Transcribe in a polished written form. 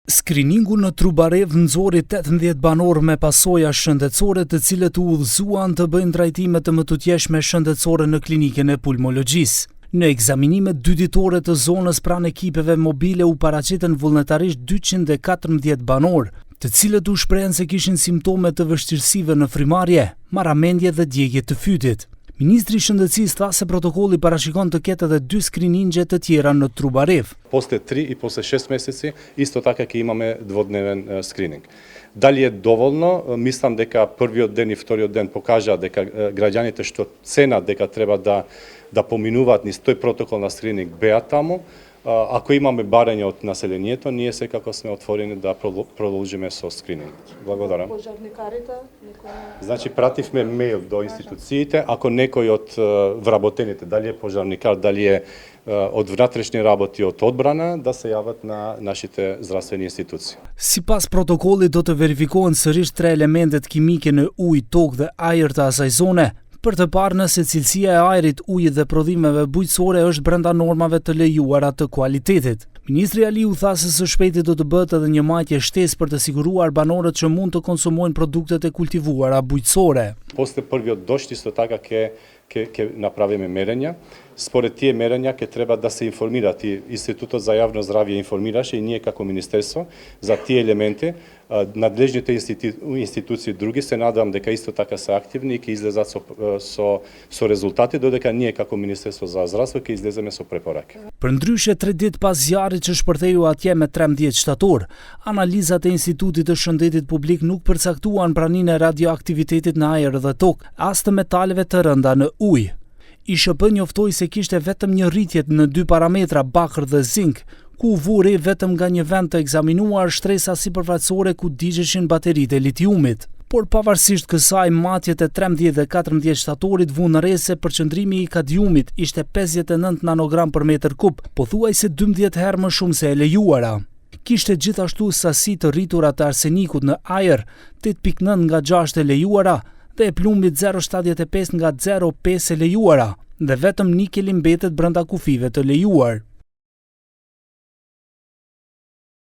Skriningu në Trubarev nxori 18 banor me pasoja shëndetësore të cilët u udhëzuan të bëjnë trajtime të mëtutjeshme shëndetësore në klinikën e pulmologjisë. Në ekzaminimet 2 ditore të zonës pranë ekipeve mobile u paraqiten vullnetarisht 214 banor, të cilët u shprehen se kishin simptome të vështirësive në frymarrje, marramendje dhe djegje të fytit. Ministri i Shëndetësisë tha se protokolli parashikon të ketë edhe 2 skrininge të tjera në Trubarev. Posle 3 i posle 6 meseci, isto така ќе имаме дводневен скрининг. Дали е доволно? Мислам дека првиот ден и вториот ден покажа дека граѓаните што ценат дека треба да поминуваат низ тој протокол на скрининг беа таму. Ако имаме барање од населението, ние секако сме отворени да продолжиме со скрининг. Благодарам. Значи, пративме мејл до институциите, ако некој од вработените, дали е пожарникар, дали е од внатрешни работи, од одбрана, да се јават на нашите здравствени институции. Sipas protokollit do të verifikohen sërish 3 elementet kimike në ujë, tokë dhe ajër të asaj zone, për të parë nëse cilësia e ajrit, ujit dhe prodhimeve bujqësore është brenda normave të lejuara të kualitetit. Ministri Aliu tha se së shpejti do të bëhet edhe një majtje shtesë për të siguruar banorët që mund të konsumojnë produktet e kultivuara bujqësore. После првиот дожд исто така ќе направиме мерења. Според тие мерења ќе треба да се информират и Институтот за јавно здравје информираше и ние како министерство за тие елементи. Надлежните институции други се надевам дека исто така се активни и ќе излезат со резултати, додека ние како Министерство за здравство ќе излеземе со препораки. Përndryshe 3 ditë pas zjarrit që shpërtheu atje me 13 shtator, analizat e Institutit të Shëndetit Publik nuk përcaktuan praninë e radioaktivitetit në ajër dhe tokë, as të metaleve të rënda në ujë. ISHP njoftoi se kishte vetëm një rritje në 2 parametra, bakër dhe zink, ku vuri vetëm nga një vend të ekzaminuar shtresa sipërfaqësore ku digjeshin bateritë e litiumit. Por pavarësisht kësaj, matjet e 13 dhe 14 shtatorit vunë re se përqendrimi i kadiumit ishte 59 nanogram për metër kub, pothuajse 12 herë më shumë se e lejuara. Kishte gjithashtu sasi të rritura të arsenikut në ajër, 8.9 nga 6 e lejuara, dhe e plumbit 0.75 nga 0.5 e lejuara, dhe vetëm nikeli mbetet brenda kufive të lejuar.